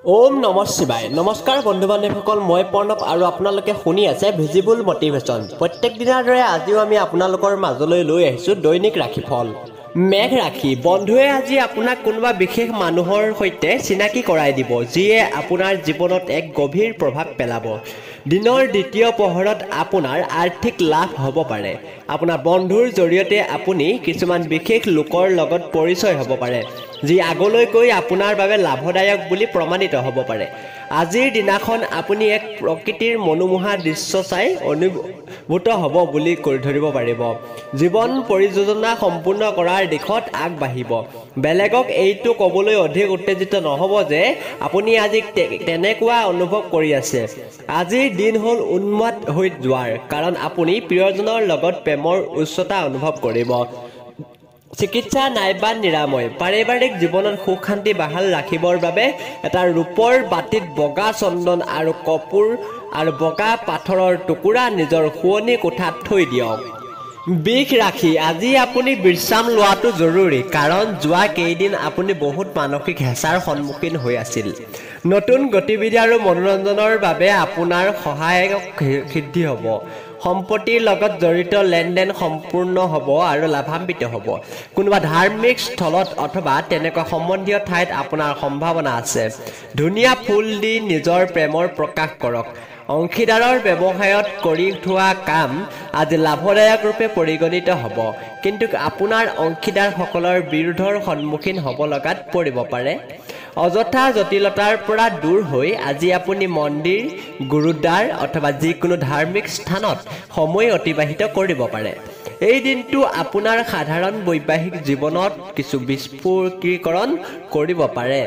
ওম নমঃ শিৱায় নমস্কাৰ বন্ধু বান্ধৱীসকল মই প্ৰণৱ আৰু আপোনালোকে শুনি আছে ভিজিবল মটিভেশ্যন প্ৰত্যেক দিনৰ দৰে আজিও আমি আপোনালোকৰ মাজলৈ লৈ আহিছোঁ দৈনিক ৰাশিফল মেঘ ৰাশি বন্ধুৱে আজি আপোনাক কোনোবা বিশেষ মানুহৰ সৈতে চিনাকি কৰাই দিব যিয়ে আপোনাৰ জীৱনত এক গভীৰ প্ৰভাৱ পেলাব দিনৰ দ্বিতীয় পহৰত আপোনাৰ আৰ্থিক লাভ হ'ব পাৰে আপোনাৰ বন্ধুৰ জৰিয়তে আপুনি কিছুমান বিশেষ লোকৰ লগত পৰিচয় হ'ব পাৰে যি আগলৈ গৈ আপোনাৰ বাবে লাভদায়ক বুলি প্ৰমাণিত হ'ব পাৰে আজিৰ দিনাখন আপুনি এক প্ৰকৃতিৰ মনোমোহা দৃশ্য চাই অনুভূত হ'ব বুলি কৈ ধৰিব পাৰিব জীৱন পৰিযোজনা সম্পূৰ্ণ কৰাৰ দিশত আগবাঢ়িব বেলেগক এইটো ক'বলৈ অধিক উত্তেজিত নহ'ব যে আপুনি আজি তেনেকুৱা অনুভৱ কৰি আছে আজিৰ দিন হ'ল উন্মাদ হৈ যোৱাৰ কাৰণ আপুনি প্ৰিয়জনৰ লগত প্ৰেমৰ উচ্চতা অনুভৱ কৰিব চিকিৎসা নাইবা নিৰাময় পাৰিবাৰিক জীৱনত সুখ শান্তি বাহাল ৰাখিবৰ বাবে এটা ৰূপৰ বাটিত বগা চন্দন আৰু কপোৰ আৰু বগা পাথৰৰ টুকুৰা নিজৰ শুৱনি কোঠাত থৈ দিয়ক বিষ ৰাখি আজি আপুনি বিশ্ৰাম লোৱাটো জৰুৰী কাৰণ যোৱা কেইদিন আপুনি বহুত মানসিক হেঁচাৰ সন্মুখীন হৈ আছিল নতুন গতিবিধি আৰু মনোৰঞ্জনৰ বাবে আপোনাৰ সহায়ক সিদ্ধি হ'ব সম্পত্তিৰ লগত জড়িত লেনদেন সম্পূৰ্ণ হ'ব আৰু লাভান্বিত হ'ব কোনোবা ধাৰ্মিক স্থলত অথবা তেনেকুৱা সম্বন্ধীয় ঠাইত আপোনাৰ সম্ভাৱনা আছে ধুনীয়া ফুল দি নিজৰ প্ৰেমৰ প্ৰকাশ কৰক অংশীদাৰৰ ব্যৱসায়ত কৰি থোৱা কাম আজি লাভদায়ক ৰূপে পৰিগণিত হ'ব কিন্তু আপোনাৰ অংশীদাৰসকলৰ বিৰোধৰ সন্মুখীন হ'ব লগাত পৰিব পাৰে অযথা জটিলতাৰ পৰা দূৰ হৈ আজি আপুনি মন্দিৰ গুৰুদ্বাৰ অথবা যিকোনো ধাৰ্মিক স্থানত সময় অতিবাহিত কৰিব পাৰে এই দিনটো আপোনাৰ সাধাৰণ বৈবাহিক জীৱনত কিছু বিস্ফোৰকৰণ কৰিব পাৰে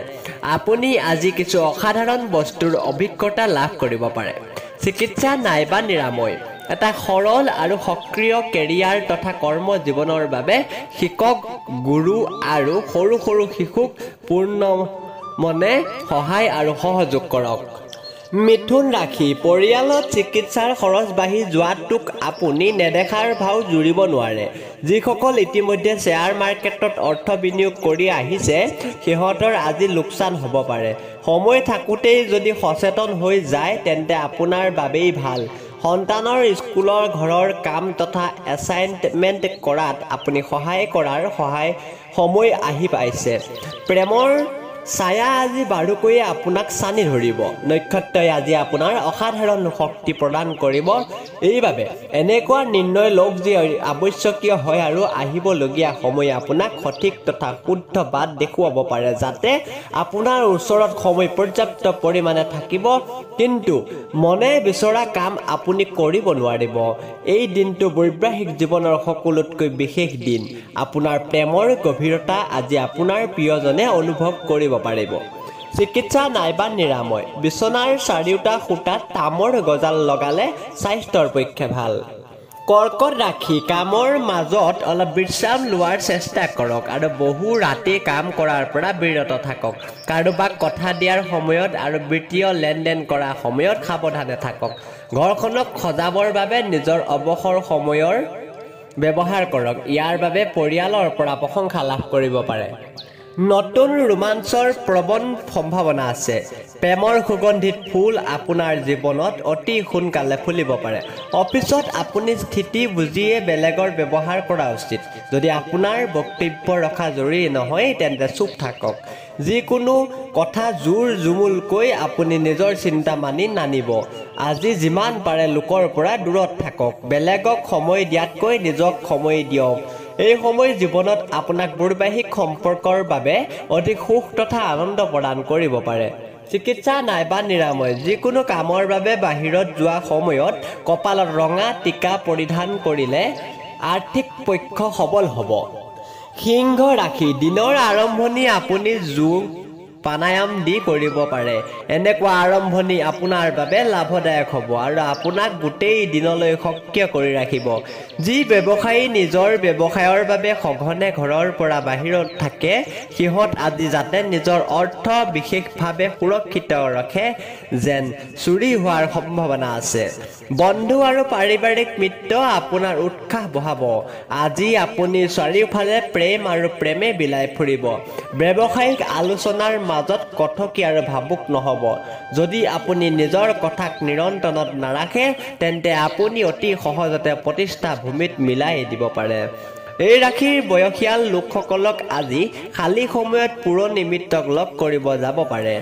আপুনি আজি কিছু অসাধাৰণ বস্তুৰ অভিজ্ঞতা লাভ কৰিব পাৰে চিকিৎসা নাইবা নিৰাময় এটা সৰল আৰু সক্ৰিয় কেৰিয়াৰ তথা কৰ্ম জীৱনৰ বাবে শিক্ষক গুৰু আৰু সৰু সৰু শিশুক পূৰ্ণ মনে সহায় আৰু সহযোগ কৰক মিথুন ৰাশি পৰিয়ালত চিকিৎসাৰ খৰচ বাঢ়ি যোৱাটোক আপুনি নেদেখাৰ ভাও জুৰিব নোৱাৰে যিসকল ইতিমধ্যে শ্বেয়াৰ মাৰ্কেটত অৰ্থ বিনিয়োগ কৰি আহিছে সিহঁতৰ আজি লোকচান হ'ব পাৰে সময় থাকোঁতেই যদি সচেতন হৈ যায় তেন্তে আপোনাৰ বাবেই ভাল সন্তানৰ স্কুলৰ ঘৰৰ কাম তথা এছাইনমেণ্ট কৰাত আপুনি সহায় কৰাৰ সময় আহি পাইছে প্ৰেমৰ ছায়া আজি বাৰুকৈয়ে আপোনাক চানি ধৰিব নক্ষত্ৰই আজি আপোনাৰ অসাধাৰণ শক্তি প্ৰদান কৰিব এইবাবে এনেকুৱা নিৰ্ণয় লওক যি আৱশ্যকীয় হয় আৰু আহিবলগীয়া সময় আপোনাক সঠিক তথা শুদ্ধ বাট দেখুৱাব পাৰে যাতে আপোনাৰ ওচৰত সময় পৰ্যাপ্ত পৰিমাণে থাকিব কিন্তু মনে বিচৰা কাম আপুনি কৰিব নোৱাৰিব এই দিনটো বৈবাহিক জীৱনৰ সকলোতকৈ বিশেষ দিন আপোনাৰ প্ৰেমৰ গভীৰতা আজি আপোনাৰ প্ৰিয়জনে অনুভৱ কৰিব পাৰিব চিকিৎসা নাইবা নিৰাময় বিচনাৰ চাৰিওটা খুঁটাত তামৰ গজাল লগালে স্বাস্থ্যৰ পক্ষে ভাল কৰ্কট ৰাশি কামৰ মাজত অলপ বিশ্ৰাম লোৱাৰ চেষ্টা কৰক আৰু বহু ৰাতি কাম কৰাৰ পৰা বিৰত থাকক কাৰোবাক কথা দিয়াৰ সময়ত আৰু বিত্তীয় লেনদেন কৰাৰ সময়ত সাৱধানে থাকক ঘৰখনক সজাবৰ বাবে নিজৰ অৱসৰ সময়ৰ ব্যৱহাৰ কৰক ইয়াৰ বাবে পৰিয়ালৰ পৰা প্ৰশংসা লাভ কৰিব পাৰে নতুন ৰোমাঞ্চৰ প্ৰবল সম্ভাৱনা আছে প্ৰেমৰ সুগন্ধিত ফুল আপোনাৰ জীৱনত অতি সোনকালে ফুলিব পাৰে অফিচত আপুনি স্থিতি বুজিয়ে বেলেগৰ ব্যৱহাৰ কৰা উচিত যদি আপোনাৰ বক্তব্য ৰখা জৰুৰী নহয় তেন্তে চুপ থাকক যিকোনো কথা জোৰ জুমুলকৈ আপুনি নিজৰ চিন্তা মানি নানিব আজি যিমান পাৰে লোকৰ পৰা দূৰত থাকক বেলেগক সময় দিয়াতকৈ নিজক সময় দিয়ক এই সময় জীৱনত আপোনাক বৈবাহিক সম্পৰ্কৰ বাবে অধিক সুখ তথা আনন্দ প্ৰদান কৰিব পাৰে চিকিৎসা নাইবা নিৰাময় যিকোনো কামৰ বাবে বাহিৰত যোৱা সময়ত কপালত ৰঙা টিকা পৰিধান কৰিলে আৰ্থিক পক্ষ সবল হ'ব সিংহ ৰাশি দিনৰ আৰম্ভণি আপুনি যোগ প্ৰাণায়াম দি কৰিব পাৰে এনেকুৱা আৰম্ভণি আপোনাৰ বাবে লাভদায়ক হ'ব আৰু আপোনাক গোটেই দিনলৈ সক্ৰিয় কৰি ৰাখিব যি ব্যৱসায়ী নিজৰ ব্যৱসায়ৰ বাবে সঘনে ঘৰৰ পৰা বাহিৰত থাকে সিহঁত আজি যাতে নিজৰ অৰ্থ বিশেষভাৱে সুৰক্ষিত ৰাখে যেন চুৰি হোৱাৰ সম্ভাৱনা আছে বন্ধু আৰু পাৰিবাৰিক মিত্ৰ আপোনাৰ উৎসাহ বঢ়াব আজি আপুনি চাৰিওফালে প্ৰেম আৰু প্ৰেমে বিলাই ফুৰিব ব্যৱসায়িক আলোচনাৰ মাজত কথকি আৰু ভাবুক নহ'ব যদি আপুনি নিজৰ কথাক নিৰন্তনত নাৰাখে তেন্তে আপুনি অতি সহজতে প্ৰতিষ্ঠা ভূমিত মিলাই দিব পাৰে এই ৰাশিৰ বয়সীয়াল লোকসকলক আজি খালী সময়ত পুৰণি মিত্ৰক লগ কৰিব যাব পাৰে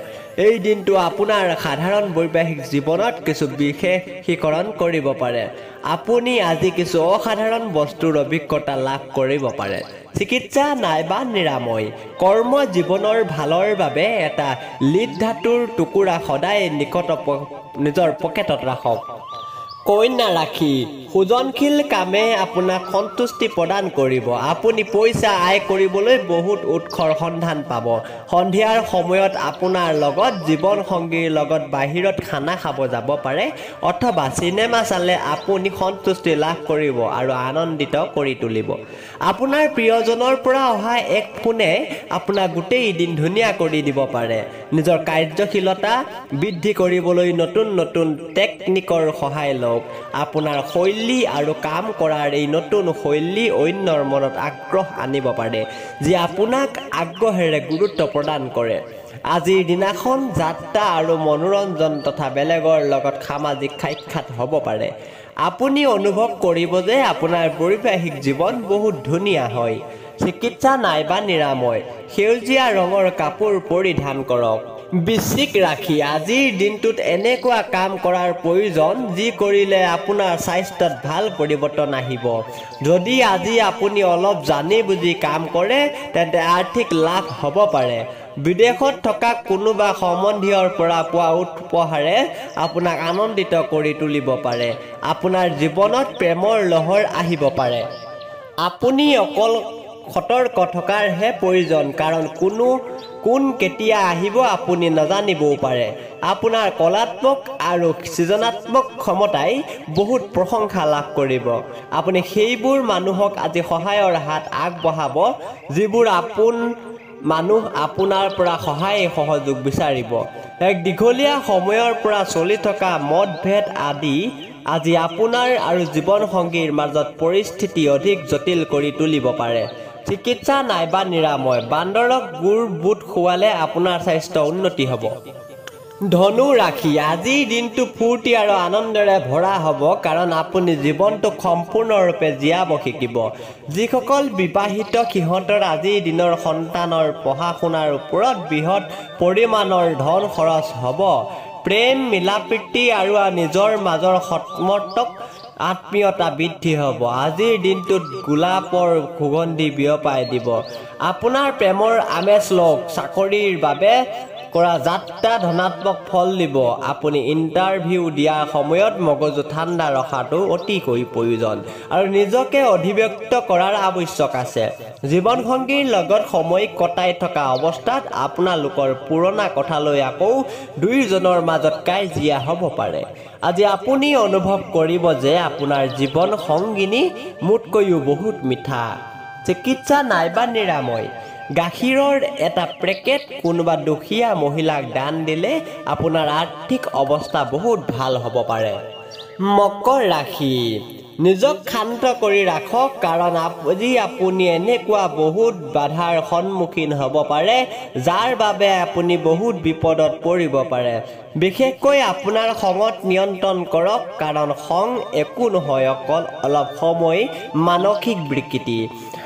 এই দিনটো আপোনাৰ সাধাৰণ বৈবাহিক জীৱনত কিছু বিশেষীকৰণ কৰিব পাৰে আপুনি আজি কিছু অসাধাৰণ বস্তুৰ অভিজ্ঞতা লাভ কৰিব পাৰে চিকিৎসা নাইবা নিৰাময় কৰ্ম জীৱনৰ ভালৰ বাবে এটা লিড ধাতুৰ টুকুৰা সদায় নিজৰ পকেটত ৰাখক কন্যা ৰাশি সুজনশীল কামে আপোনাক সন্তুষ্টি প্ৰদান কৰিব আপুনি পইচা আয় কৰিবলৈ বহুত উৎসৰ সন্ধান পাব সন্ধিয়াৰ সময়ত আপোনাৰ লগত জীৱন সংগীৰ লগত বাহিৰত খানা খাব যাব পাৰে অথবা চিনেমা চালে আপুনি সন্তুষ্টি লাভ কৰিব আৰু আনন্দিত কৰি তুলিব আপোনাৰ প্ৰিয়জনৰ পৰা অহা এক ফোনে আপোনাক গোটেই দিন ধুনীয়া কৰি দিব পাৰে নিজৰ কাৰ্যশীলতা বৃদ্ধি কৰিবলৈ নতুন নতুন টেকনিকৰ সহায় লওক আপোনাৰ শৈলী আৰু কাম কৰাৰ এই নতুন শৈলী অন্যৰ মনত আগ্ৰহ আনিব পাৰে যি আপোনাক আগ্ৰহেৰে গুৰুত্ব প্ৰদান কৰে আজিৰ দিনাখন যাত্ৰা আৰু মনোৰঞ্জন তথা বেলেগৰ লগত সামাজিক সাক্ষাৎ হ'ব পাৰে আপুনি অনুভৱ কৰিব যে আপোনাৰ বৈবাহিক জীৱন বহুত ধুনীয়া হয় চিকিৎসা নাইবা নিৰাময় সেউজীয়া ৰঙৰ কাপোৰ পৰিধান কৰক বৃশ্চিক ৰাশি আজিৰ দিনটোত এনেকুৱা কাম কৰাৰ প্ৰয়োজন যি কৰিলে আপোনাৰ স্বাস্থ্যত ভাল পৰিৱৰ্তন আহিব যদি আজি আপুনি অলপ জানি বুজি কাম কৰে তেন্তে আৰ্থিক লাভ হ'ব পাৰে বিদেশত থকা কোনোবা সম্বন্ধীয়ৰ পৰা পোৱা উপহাৰে আপোনাক আনন্দিত কৰি তুলিব পাৰে আপোনাৰ জীৱনত প্ৰেমৰ লহৰ আহিব পাৰে আপুনি অকল সতৰ্ক থকাৰহে প্ৰয়োজন কাৰণ কোন কেতিয়া আহিব আপুনি নাজানিবও পাৰে আপোনাৰ কলাত্মক আৰু সৃজনাত্মক ক্ষমতাই বহুত প্ৰশংসা লাভ কৰিব আপুনি সেইবোৰ মানুহক আজি সহায়ৰ হাত আগবঢ়াব যিবোৰ মানুহ আপোনাৰ পৰা সহায় সহযোগ বিচাৰিব এক দীঘলীয়া সময়ৰ পৰা চলি থকা মতভেদ আদি আজি আপোনাৰ আৰু জীৱন সংগীৰ মাজত পৰিস্থিতি অধিক জটিল কৰি তুলিব পাৰে চিকিৎসা নাইবা নিৰাময় বান্দৰক গুড় বুট খোৱালে আপোনাৰ স্বাস্থ্য উন্নতি হ'ব ধনু ৰাশি আজিৰ দিনটো ফূৰ্তি আৰু আনন্দৰে ভৰা হ'ব কাৰণ আপুনি জীৱনটোক সম্পূৰ্ণৰূপে জীয়াব শিকিব যিসকল বিবাহিত সিহঁতৰ আজিৰ দিনৰ সন্তানৰ পঢ়া শুনাৰ ওপৰত বৃহৎ পৰিমাণৰ ধন খৰচ হ'ব প্ৰেম মিলাপ্ৰীতি আৰু নিজৰ মাজৰ সমৰ্থক আত্মীয়তা বৃদ্ধি হ'ব আজিৰ দিনটোত গোলাপৰ সুগন্ধি বিয়পাই দিব আপোনাৰ প্ৰেমৰ আমেজ লওক চাকৰিৰ বাবে কৰা যাত্ৰা ধনাত্মক ফল দিব আপুনি ইণ্টাৰভিউ দিয়াৰ সময়ত মগজু ঠাণ্ডা ৰখাটো অতিকৈ প্ৰয়োজন আৰু নিজকে অধিব্যক্ত কৰাৰ আৱশ্যক আছে জীৱন সংগীৰ লগত সময় কটাই থকা অৱস্থাত আপোনালোকৰ পুৰণা কথালৈ আকৌ দুয়োজনৰ মাজত কাজিয়া হ'ব পাৰে আজি আপুনি অনুভৱ কৰিব যে আপোনাৰ জীৱন সংগিনী মোতকৈও বহুত মিঠা চিকিৎসা নাইবা নিৰাময় গাখীৰৰ এটা পেকেট কোনোবা দুখীয়া মহিলাক দান দিলে আপোনাৰ আৰ্থিক অৱস্থা বহুত ভাল হ'ব পাৰে মকৰ ৰাশি নিজক শান্ত কৰি ৰাখক কাৰণ আজি আপুনি এনেকুৱা বহুত বাধাৰ সন্মুখীন হ'ব পাৰে যাৰ বাবে আপুনি বহুত বিপদত পৰিব পাৰে বিশেষকৈ আপোনাৰ খঙত নিয়ন্ত্ৰণ কৰক কাৰণ খং একো নহয় অকল অলপ সময় মানসিক বিকৃতি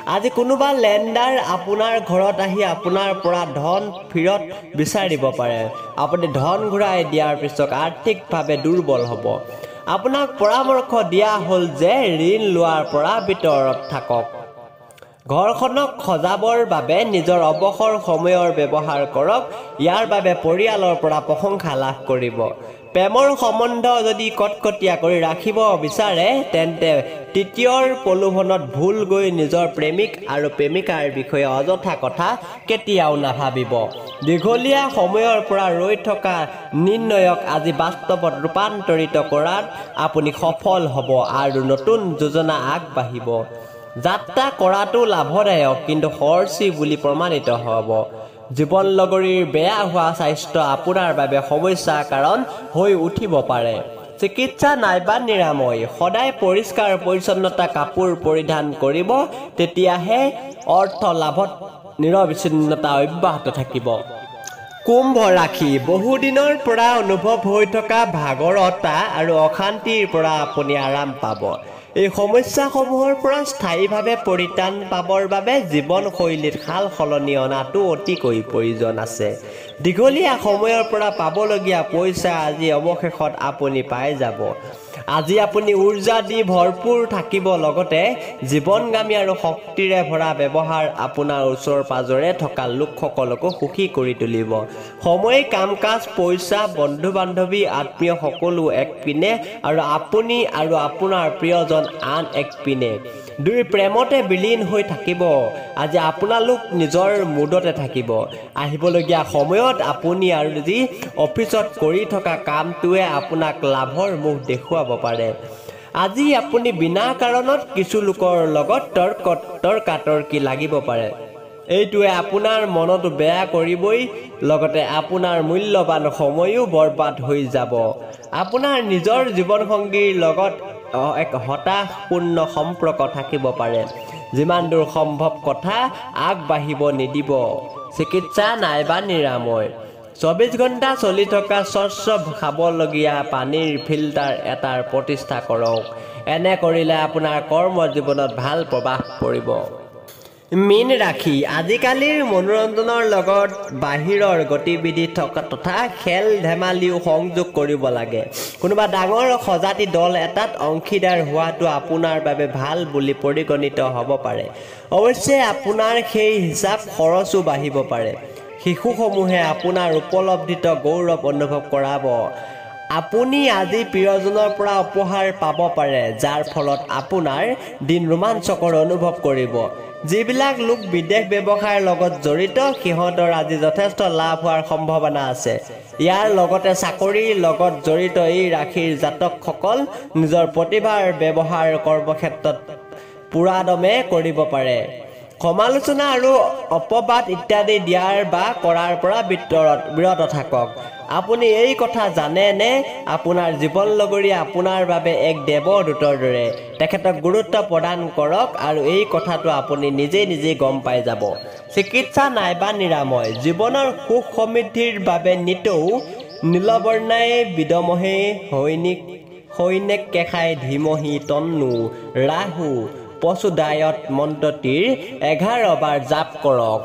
আজি কোনোবা লেণ্ডাৰ আপোনাৰ ঘৰত আহি আপোনাৰ পৰা ধন ফিৰত বিচাৰিব পাৰে আপুনি ধন ঘূৰাই দিয়াৰ পিছত আৰ্থিকভাৱে দুৰ্বল হ'ব আপোনাক পৰামৰ্শ দিয়া হ'ল যে ঋণ লোৱাৰ পৰা বিতৰত থাকক ঘৰখনক সজাবৰ বাবে নিজৰ অৱসৰ সময়ৰ ব্যৱহাৰ কৰক ইয়াৰ বাবে পৰিয়ালৰ পৰা প্ৰশংসা লাভ কৰিব প্ৰেমৰ সম্বন্ধ যদি কটকটীয়া কৰি ৰাখিব বিচাৰে তেন্তে তৃতীয়ৰ প্ৰলোভনত ভুল গৈ নিজৰ প্ৰেমিক আৰু প্ৰেমিকাৰ বিষয়ে অযথা কথা কেতিয়াও নাভাবিব দীঘলীয়া সময়ৰ পৰা ৰৈ থকা নিৰ্ণয়ক আজি বাস্তৱত ৰূপান্তৰিত কৰাত আপুনি সফল হ'ব আৰু নতুন যোজনা আগবাঢ়িব যাত্ৰা কৰাটো লাভদায়ক কিন্তু খৰচী বুলি প্ৰমাণিত হ'ব জীৱন লগৰীৰ বেয়া হোৱা স্বাস্থ্য আপোনাৰ বাবে সমস্যাৰ কাৰণ হৈ উঠিব পাৰে চিকিৎসা নাইবা নিৰাময় সদায় পৰিষ্কাৰ পৰিচ্ছন্নতা কাপোৰ পৰিধান কৰিব তেতিয়াহে অৰ্থ লাভত নিৰবিচ্ছিন্নতা অব্যাহত থাকিব কুম্ভ ৰাশি বহুদিনৰ পৰা অনুভৱ হৈ থকা ভাগৰতা আৰু অশান্তিৰ পৰা আপুনি আৰাম পাব। এই সমস্যাসমূহৰ পৰা স্থায়ীভাৱে পৰিত্ৰাণ পাবৰ বাবে জীৱনশৈলীত সাল সলনি অনাটো অতিকৈ প্ৰয়োজন আছে। দীঘলীয়া সময়ৰ পৰা পাবলগীয়া পইচা আজি অৱশেষত আপুনি পাই যাব। আজি আপুনি ঊৰ্জা দি ভৰপূৰ থাকিব, লগতে জীৱনগামী আৰু শক্তিৰে ভৰা ব্যৱহাৰ আপোনাৰ ওচৰ পাজৰে থকা লোকসকলকো সুখী কৰি তুলিব। সময়, কাম কাজ, পইচা, বন্ধু বান্ধৱী, আত্মীয় সকলো এক পিনে আৰু আপুনি আৰু আপোনাৰ প্ৰিয়জন আন এক পিনে। দুই প্ৰেমতে বিলীন হৈ থাকিব। আজি আপোনালোক নিজৰ মুডতে থাকিব। আহিবলগীয়া সময়ত আপুনি আৰু যি অফিচত কৰি থকা কামটোৱে আপোনাক লাভৰ মুখ দেখুৱাব পাৰে। আজি আপুনি বিনা কাৰণত কিছু লোকৰ লগত তৰ্কাতৰ্কি লাগিব পাৰে। এইটোৱে আপোনাৰ মনটো বেয়া কৰিবই, লগতে আপোনাৰ মূল্যৱান সময়ো বৰবাদ হৈ যাব। আপোনাৰ নিজৰ জীৱনসংগীৰ লগত এক হতাশপূৰ্ণ সম্পৰ্ক থাকিব পাৰে। যিমান দূৰ সম্ভৱ কথা আগবাঢ়িব নিদিব। চিকিৎসা নাইবা নিৰাময় 24 ঘণ্টা চলি থকা স্বচ্ছ খাবলগীয়া পানীৰ ফিল্টাৰ এটাৰ প্ৰতিষ্ঠা কৰক। এনে কৰিলে আপোনাৰ কৰ্ম জীৱনত ভাল প্ৰভাৱ পৰিব। মীন ৰাশি আজিকালিৰ মনোৰঞ্জনৰ লগত বাহিৰৰ গতিবিধি তথা খেল ধেমালিও সংযোগ কৰিব লাগে। কোনোবা ডাঙৰ সজাতি দল এটাত অংশীদাৰ হোৱাটো আপোনাৰ বাবে ভাল বুলি পৰিগণিত হ'ব পাৰে। অৱশ্যে আপোনাৰ সেই হিচাপ খৰচো বাঢ়িব পাৰে। শিশুসমূহে আপোনাৰ উপলব্ধিত গৌৰৱ অনুভৱ কৰাব। আপুনি আজি প্ৰিয়জনৰ পৰা উপহাৰ পাব পাৰে, যাৰ ফলত আপোনাৰ দিন ৰোমাঞ্চকৰ অনুভৱ কৰিব। যিবিলাক লোক বিদেশ ব্যৱসায়ৰ লগত জড়িত, সিহঁতৰ আজি যথেষ্ট লাভ হোৱাৰ সম্ভাৱনা আছে। ইয়াৰ লগতে চাকৰিৰ লগত জড়িত এই ৰাশিৰ জাতকসকল নিজৰ প্ৰতিভাৰ ব্যৱহাৰ কৰ্মক্ষেত্ৰত পুৰাদমে কৰিব পাৰে। সমালোচনা আৰু অপবাদ ইত্যাদি দিয়াৰ বা কৰাৰ পৰা বিৰত থাকক। আপুনি এই কথা জানেনে? আপোনাৰ জীৱনলগৰীয়া আপোনাৰ বাবে এক দেৱদূতৰ দৰে। তেখেতক গুৰুত্ব প্ৰদান কৰক আৰু এই কথাটো আপুনি নিজেই গম পাই যাব। চিকিৎসা নাইবা নিৰাময় জীৱনৰ সুখ সমৃদ্ধিৰ বাবে নিতৌ নীলবৰ্ণাই বিদমহে সৈনিক কেশাই ধীমহি তন্নু ৰাহু পশুদায়ত মন্ত্ৰটিৰ 11 বাৰ জাপ কৰক।